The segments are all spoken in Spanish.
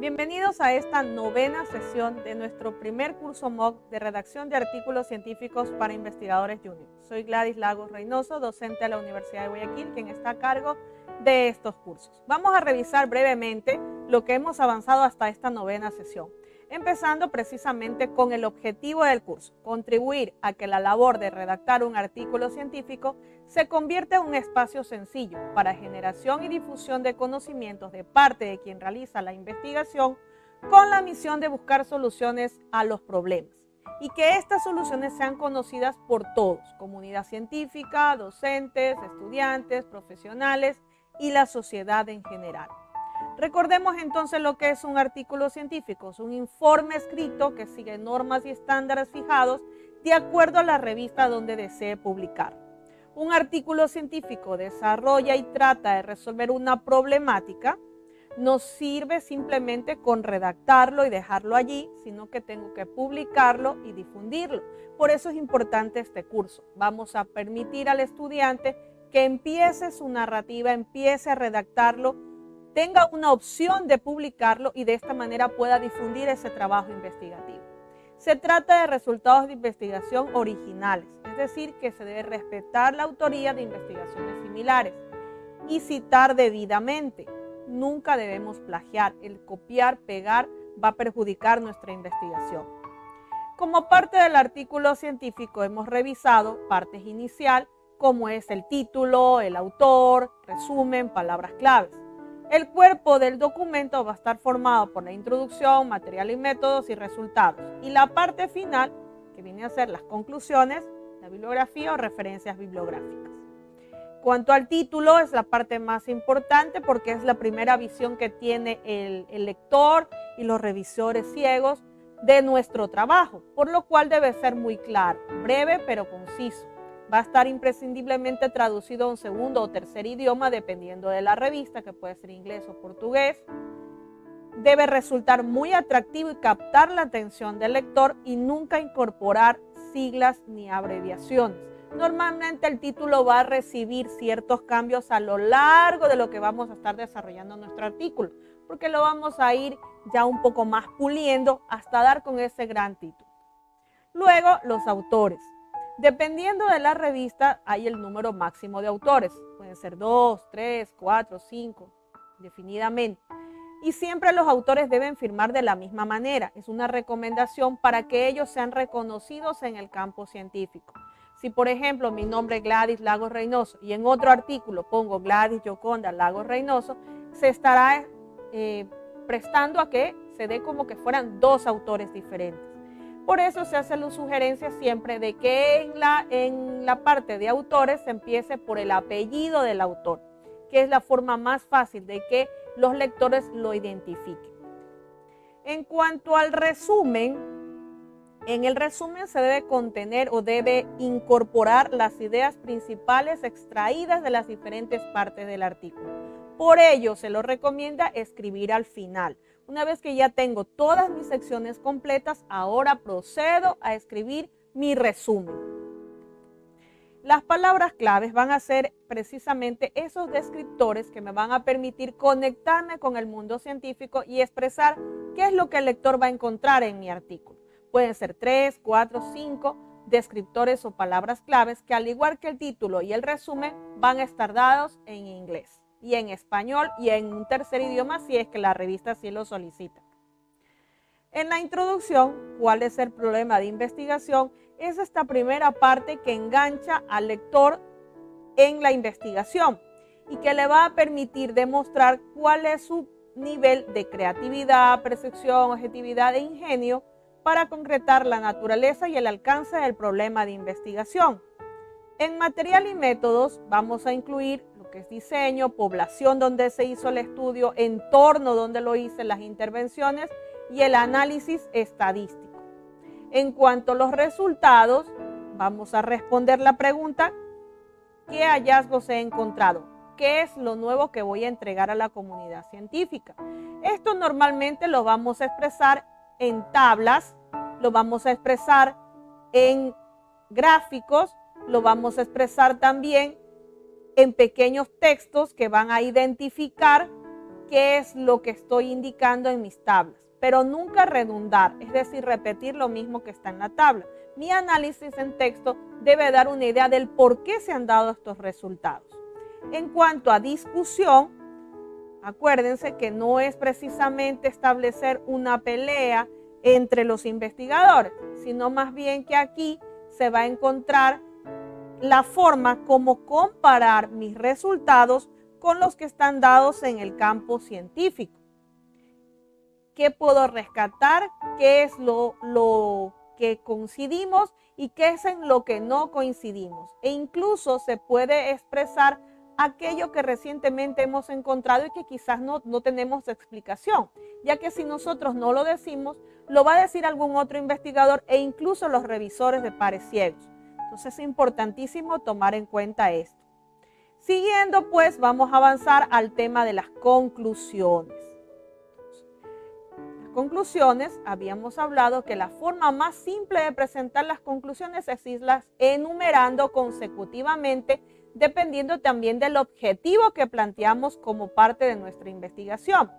Bienvenidos a esta novena sesión de nuestro primer curso MOOC de redacción de artículos científicos para investigadores junior. Soy Gladys Lagos Reynoso, docente de la Universidad de Guayaquil, quien está a cargo de estos cursos. Vamos a revisar brevemente lo que hemos avanzado hasta esta novena sesión, empezando precisamente con el objetivo del curso: contribuir a que la labor de redactar un artículo científico se convierta en un espacio sencillo para generación y difusión de conocimientos de parte de quien realiza la investigación, con la misión de buscar soluciones a los problemas y que estas soluciones sean conocidas por todos: comunidad científica, docentes, estudiantes, profesionales y la sociedad en general. Recordemos entonces lo que es un artículo científico: es un informe escrito que sigue normas y estándares fijados de acuerdo a la revista donde desee publicar. Un artículo científico desarrolla y trata de resolver una problemática. No sirve simplemente con redactarlo y dejarlo allí, sino que tengo que publicarlo y difundirlo. Por eso es importante este curso. Vamos a permitir al estudiante que empiece su narrativa, empiece a redactarlo, tenga una opción de publicarlo y de esta manera pueda difundir ese trabajo investigativo. Se trata de resultados de investigación originales, es decir, que se debe respetar la autoría de investigaciones similares y citar debidamente. Nunca debemos plagiar. El copiar, pegar va a perjudicar nuestra investigación. Como parte del artículo científico hemos revisado partes inicial, como es el título, el autor, resumen, palabras claves. El cuerpo del documento va a estar formado por la introducción, material y métodos y resultados. Y la parte final, que viene a ser las conclusiones, la bibliografía o referencias bibliográficas. Cuanto al título, es la parte más importante porque es la primera visión que tiene el lector y los revisores ciegos de nuestro trabajo, por lo cual debe ser muy claro, breve pero conciso. Va a estar imprescindiblemente traducido a un segundo o tercer idioma dependiendo de la revista, que puede ser inglés o portugués. Debe resultar muy atractivo y captar la atención del lector y nunca incorporar siglas ni abreviaciones. Normalmente el título va a recibir ciertos cambios a lo largo de lo que vamos a estar desarrollando nuestro artículo, porque lo vamos a ir ya un poco más puliendo hasta dar con ese gran título. Luego, los autores. Dependiendo de la revista, hay el número máximo de autores. Pueden ser 2, 3, 4, 5, indefinidamente. Y siempre los autores deben firmar de la misma manera. Es una recomendación para que ellos sean reconocidos en el campo científico. Si, por ejemplo, mi nombre es Gladys Lagos Reynoso y en otro artículo pongo Gladys Yoconda Lagos Reynoso, se estará prestando a que se dé como que fueran dos autores diferentes. Por eso se hace la sugerencia siempre de que en la parte de autores se empiece por el apellido del autor, que es la forma más fácil de que los lectores lo identifiquen. En cuanto al resumen, en el resumen se debe contener o debe incorporar las ideas principales extraídas de las diferentes partes del artículo. Por ello se lo recomienda escribir al final. Una vez que ya tengo todas mis secciones completas, ahora procedo a escribir mi resumen. Las palabras claves van a ser precisamente esos descriptores que me van a permitir conectarme con el mundo científico y expresar qué es lo que el lector va a encontrar en mi artículo. Pueden ser 3, 4, 5 descriptores o palabras claves que, al igual que el título y el resumen, van a estar dados en inglés y en español y en un tercer idioma si es que la revista así lo solicita. En la introducción, ¿cuál es el problema de investigación? Es esta primera parte que engancha al lector en la investigación y que le va a permitir demostrar cuál es su nivel de creatividad, percepción, objetividad e ingenio para concretar la naturaleza y el alcance del problema de investigación. En material y métodos vamos a incluir lo que es diseño, población donde se hizo el estudio, entorno donde lo hice, las intervenciones y el análisis estadístico. En cuanto a los resultados, vamos a responder la pregunta: ¿qué hallazgos he encontrado? ¿Qué es lo nuevo que voy a entregar a la comunidad científica? Esto normalmente lo vamos a expresar en tablas, lo vamos a expresar en gráficos, lo vamos a expresar también en pequeños textos que van a identificar qué es lo que estoy indicando en mis tablas, pero nunca redundar, es decir, repetir lo mismo que está en la tabla. Mi análisis en texto debe dar una idea del por qué se han dado estos resultados. En cuanto a discusión, acuérdense que no es precisamente establecer una pelea entre los investigadores, sino más bien que aquí se va a encontrar la forma como comparar mis resultados con los que están dados en el campo científico. ¿Qué puedo rescatar? ¿Qué es lo que coincidimos y qué es en lo que no coincidimos? E incluso se puede expresar aquello que recientemente hemos encontrado y que quizás no tenemos explicación, ya que si nosotros no lo decimos, lo va a decir algún otro investigador e incluso los revisores de pares ciegos. Entonces es importantísimo tomar en cuenta esto. Siguiendo, pues, vamos a avanzar al tema de las conclusiones. Las conclusiones, habíamos hablado que la forma más simple de presentar las conclusiones es irlas enumerando consecutivamente, dependiendo también del objetivo que planteamos como parte de nuestra investigación.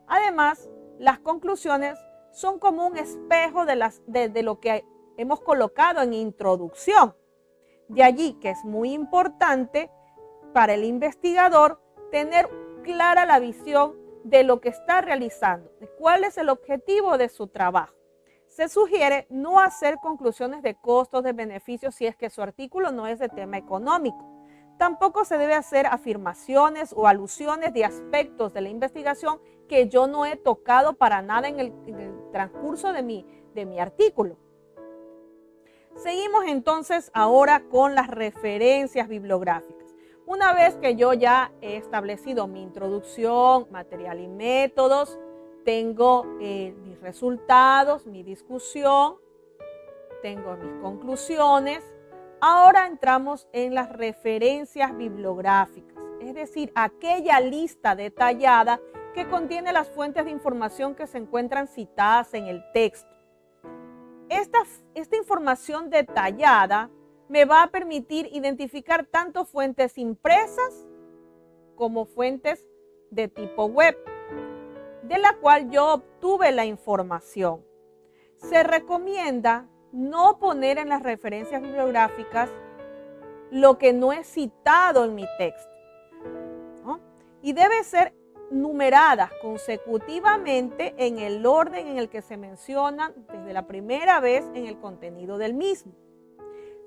Además, las conclusiones son como un espejo de lo que hemos colocado en introducción. De allí que es muy importante para el investigador tener clara la visión de lo que está realizando, de cuál es el objetivo de su trabajo. Se sugiere no hacer conclusiones de costos, de beneficios, si es que su artículo no es de tema económico. Tampoco se debe hacer afirmaciones o alusiones de aspectos de la investigación que yo no he tocado para nada en el transcurso de mi artículo. Seguimos entonces ahora con las referencias bibliográficas. Una vez que yo ya he establecido mi introducción, material y métodos, tengo mis resultados, mi discusión, tengo mis conclusiones, ahora entramos en las referencias bibliográficas, es decir, aquella lista detallada que contiene las fuentes de información que se encuentran citadas en el texto. Esta información detallada me va a permitir identificar tanto fuentes impresas como fuentes de tipo web, de la cual yo obtuve la información. Se recomienda no poner en las referencias bibliográficas lo que no es citado en mi texto, ¿no? Y debe ser numeradas consecutivamente en el orden en el que se mencionan desde la primera vez en el contenido del mismo.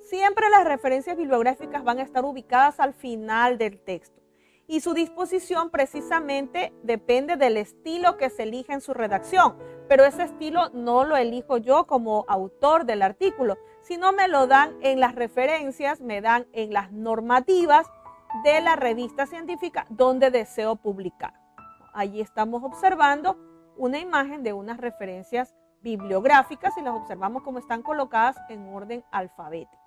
Siempre las referencias bibliográficas van a estar ubicadas al final del texto y su disposición precisamente depende del estilo que se elija en su redacción, pero ese estilo no lo elijo yo como autor del artículo, sino me lo dan en las referencias, me dan en las normativas de la revista científica donde deseo publicar. Allí estamos observando una imagen de unas referencias bibliográficas y las observamos como están colocadas en orden alfabético.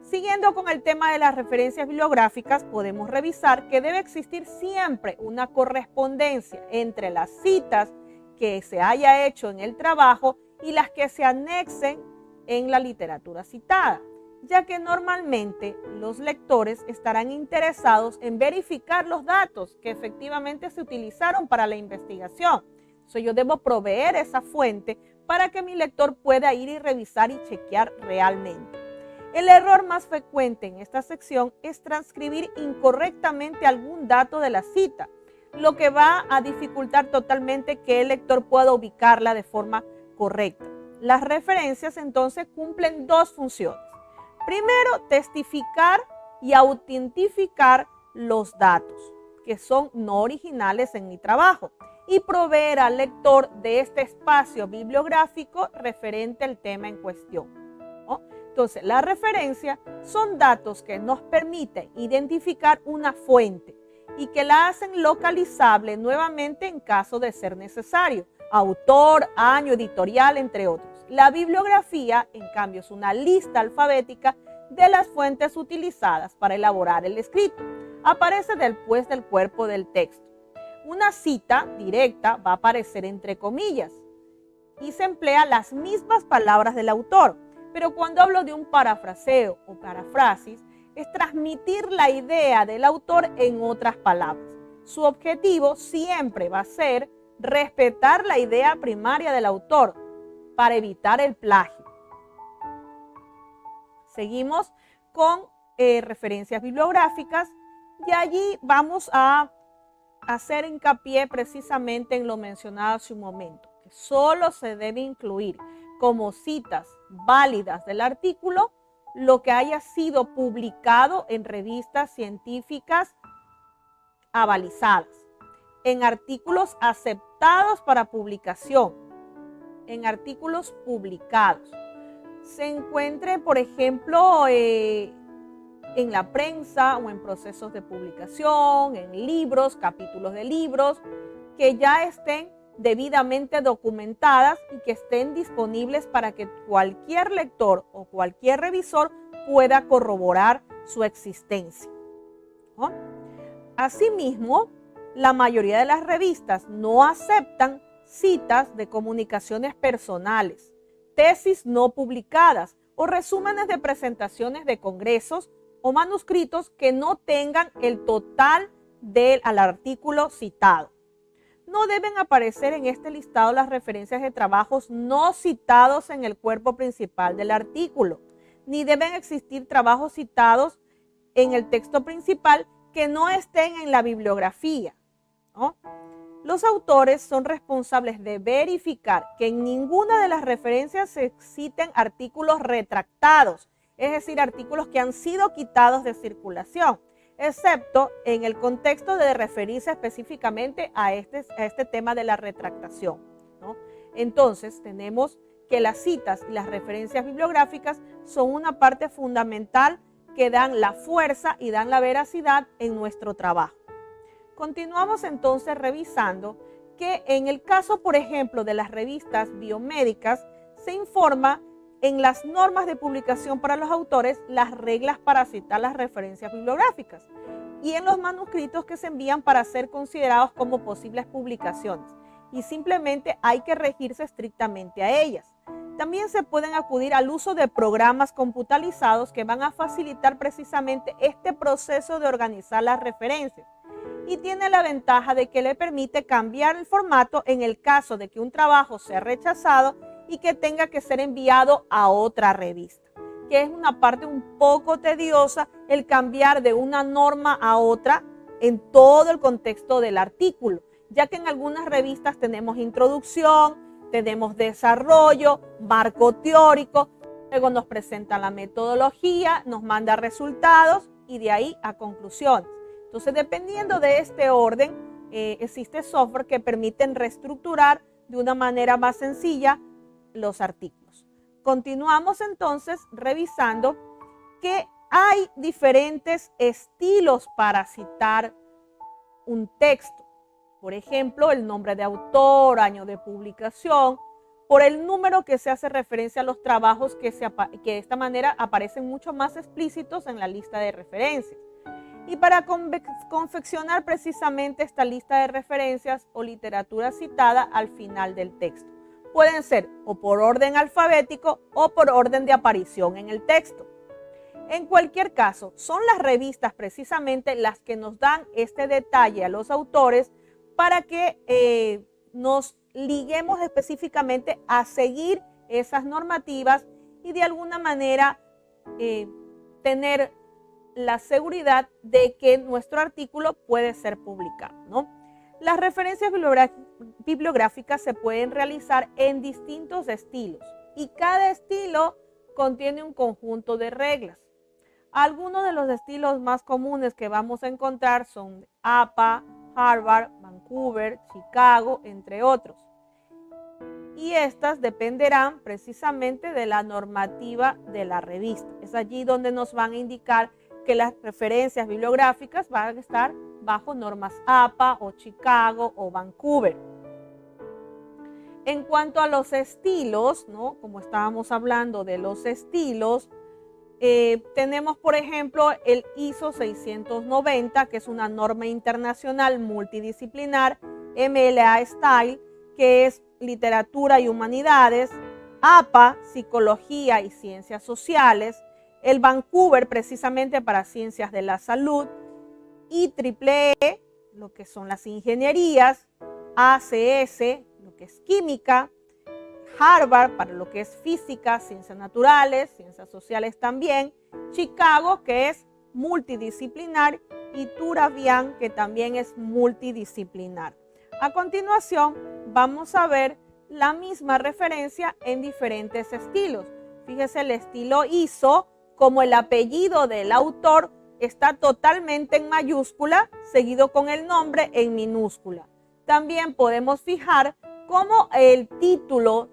Siguiendo con el tema de las referencias bibliográficas, podemos revisar que debe existir siempre una correspondencia entre las citas que se haya hecho en el trabajo y las que se anexen en la literatura citada, ya que normalmente los lectores estarán interesados en verificar los datos que efectivamente se utilizaron para la investigación. Entonces yo debo proveer esa fuente para que mi lector pueda ir y revisar y chequear realmente. El error más frecuente en esta sección es transcribir incorrectamente algún dato de la cita, lo que va a dificultar totalmente que el lector pueda ubicarla de forma correcta. Las referencias entonces cumplen dos funciones. Primero, testificar y autentificar los datos, que son no originales en mi trabajo, y proveer al lector de este espacio bibliográfico referente al tema en cuestión, ¿no? Entonces, la referencia son datos que nos permiten identificar una fuente y que la hacen localizable nuevamente en caso de ser necesario. Autor, año, editorial, entre otros. La bibliografía, en cambio, es una lista alfabética de las fuentes utilizadas para elaborar el escrito. Aparece después del cuerpo del texto. Una cita directa va a aparecer entre comillas y se emplea las mismas palabras del autor. Pero cuando hablo de un parafraseo o parafrasis, es transmitir la idea del autor en otras palabras. Su objetivo siempre va a ser respetar la idea primaria del autor para evitar el plagio. Seguimos con referencias bibliográficas y allí vamos a hacer hincapié precisamente en lo mencionado hace un momento, que solo se debe incluir como citas válidas del artículo lo que haya sido publicado en revistas científicas avalizadas, en artículos aceptados para publicación, en artículos publicados. Se encuentre, por ejemplo, en la prensa o en procesos de publicación, en libros, capítulos de libros, que ya estén debidamente documentadas y que estén disponibles para que cualquier lector o cualquier revisor pueda corroborar su existencia, ¿no? Asimismo, la mayoría de las revistas no aceptan citas de comunicaciones personales, tesis no publicadas o resúmenes de presentaciones de congresos o manuscritos que no tengan el total al artículo citado. No deben aparecer en este listado las referencias de trabajos no citados en el cuerpo principal del artículo, ni deben existir trabajos citados en el texto principal que no estén en la bibliografía, ¿no? Los autores son responsables de verificar que en ninguna de las referencias se citen artículos retractados, es decir, artículos que han sido quitados de circulación, excepto en el contexto de referirse específicamente a este tema de la retractación, ¿no? Entonces, tenemos que las citas y las referencias bibliográficas son una parte fundamental que dan la fuerza y dan la veracidad en nuestro trabajo. Continuamos entonces revisando que en el caso, por ejemplo, de las revistas biomédicas, se informa en las normas de publicación para los autores las reglas para citar las referencias bibliográficas y en los manuscritos que se envían para ser considerados como posibles publicaciones, y simplemente hay que regirse estrictamente a ellas. También se pueden acudir al uso de programas computarizados que van a facilitar precisamente este proceso de organizar las referencias, y tiene la ventaja de que le permite cambiar el formato en el caso de que un trabajo sea rechazado y que tenga que ser enviado a otra revista, que es una parte un poco tediosa el cambiar de una norma a otra en todo el contexto del artículo, ya que en algunas revistas tenemos introducción, tenemos desarrollo, marco teórico, luego nos presentan la metodología, nos manda resultados y de ahí a conclusiones. Entonces, dependiendo de este orden, existe software que permiten reestructurar de una manera más sencilla los artículos. Continuamos entonces revisando que hay diferentes estilos para citar un texto. Por ejemplo, el nombre de autor, año de publicación, por el número que se hace referencia a los trabajos que de esta manera aparecen mucho más explícitos en la lista de referencias. Y para confeccionar precisamente esta lista de referencias o literatura citada al final del texto. Pueden ser o por orden alfabético o por orden de aparición en el texto. En cualquier caso, son las revistas precisamente las que nos dan este detalle a los autores para que nos liguemos específicamente a seguir esas normativas y de alguna manera tener la seguridad de que nuestro artículo puede ser publicado, ¿no? Las referencias bibliográficas se pueden realizar en distintos estilos y cada estilo contiene un conjunto de reglas. Algunos de los estilos más comunes que vamos a encontrar son APA, Harvard, Vancouver, Chicago, entre otros. Y estas dependerán precisamente de la normativa de la revista. Es allí donde nos van a indicar que las referencias bibliográficas van a estar bajo normas APA o Chicago o Vancouver. En cuanto a los estilos, ¿no? Como estábamos hablando de los estilos, tenemos por ejemplo el ISO 690, que es una norma internacional multidisciplinar, MLA Style, que es literatura y humanidades, APA, psicología y ciencias sociales, el Vancouver precisamente para ciencias de la salud, IEEE, lo que son las ingenierías, ACS, lo que es química, Harvard para lo que es física, ciencias naturales, ciencias sociales también, Chicago que es multidisciplinar y Turabian que también es multidisciplinar. A continuación vamos a ver la misma referencia en diferentes estilos. Fíjese el estilo ISO, como el apellido del autor está totalmente en mayúscula, seguido con el nombre en minúscula. También podemos fijar cómo el título,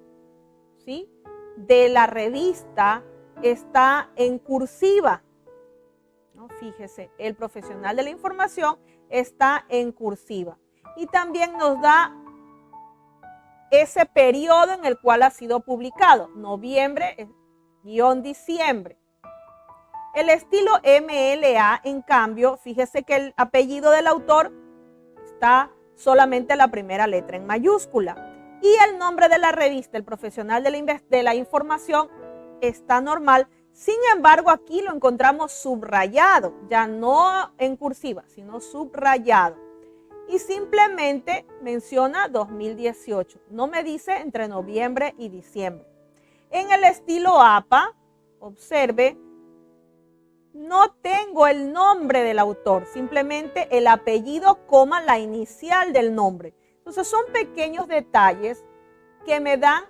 ¿sí?, de la revista está en cursiva, ¿no? Fíjese, el profesional de la información está en cursiva. Y también nos da ese periodo en el cual ha sido publicado, noviembre-diciembre. El estilo MLA, en cambio, fíjese que el apellido del autor está solamente la primera letra en mayúscula. Y el nombre de la revista, el profesional de la información, está normal. Sin embargo, aquí lo encontramos subrayado, ya no en cursiva, sino subrayado. Y simplemente menciona 2018. No me dice entre noviembre y diciembre. En el estilo APA, observe, no tengo el nombre del autor, simplemente el apellido, la inicial del nombre. Entonces son pequeños detalles que me dan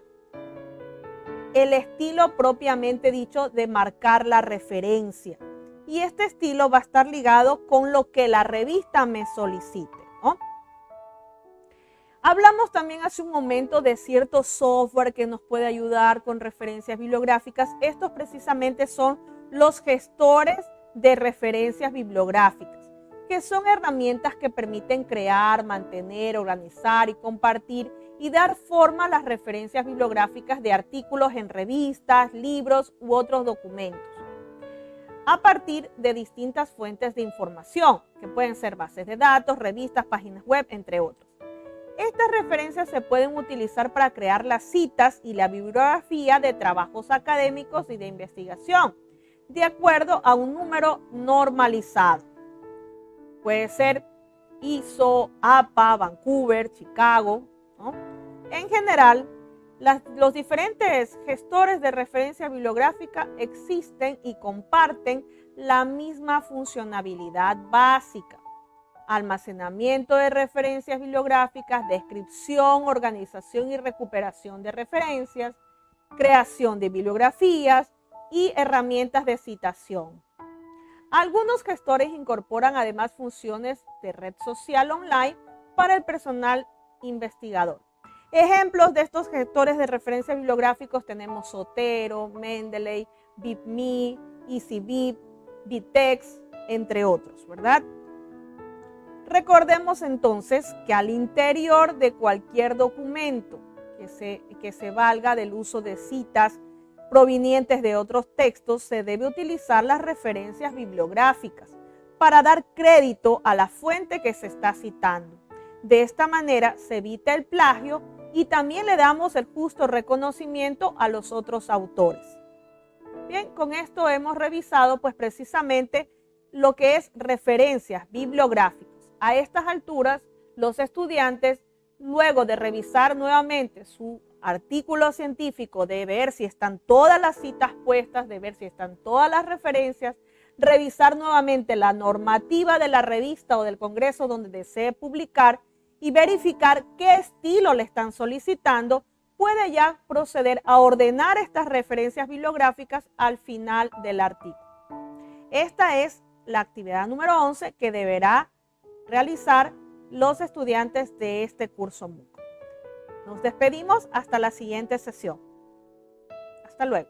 el estilo propiamente dicho de marcar la referencia. Y este estilo va a estar ligado con lo que la revista me solicite, ¿no? Hablamos también hace un momento de cierto software que nos puede ayudar con referencias bibliográficas. Estos precisamente son los gestores de referencias bibliográficas, que son herramientas que permiten crear, mantener, organizar y compartir y dar forma a las referencias bibliográficas de artículos en revistas, libros u otros documentos, a partir de distintas fuentes de información, que pueden ser bases de datos, revistas, páginas web, entre otros. Estas referencias se pueden utilizar para crear las citas y la bibliografía de trabajos académicos y de investigación, de acuerdo a un número normalizado. Puede ser ISO, APA, Vancouver, Chicago, ¿no? En general, los diferentes gestores de referencia bibliográfica existen y comparten la misma funcionalidad básica: almacenamiento de referencias bibliográficas, descripción, organización y recuperación de referencias, creación de bibliografías y herramientas de citación. Algunos gestores incorporan además funciones de red social online para el personal investigador. Ejemplos de estos gestores de referencias bibliográficos tenemos Zotero, Mendeley, BibMe, EasyBib, BibTeX, entre otros, ¿verdad? Recordemos entonces que al interior de cualquier documento que se valga del uso de citas provenientes de otros textos, se debe utilizar las referencias bibliográficas para dar crédito a la fuente que se está citando. De esta manera se evita el plagio y también le damos el justo reconocimiento a los otros autores. Bien, con esto hemos revisado pues precisamente lo que es referencias bibliográficas. A estas alturas, los estudiantes, luego de revisar nuevamente su artículo científico, de ver si están todas las citas puestas, de ver si están todas las referencias, revisar nuevamente la normativa de la revista o del congreso donde desee publicar y verificar qué estilo le están solicitando, puede ya proceder a ordenar estas referencias bibliográficas al final del artículo. Esta es la actividad número 11 que deberá realizar los estudiantes de este curso MOOC. Nos despedimos hasta la siguiente sesión. Hasta luego.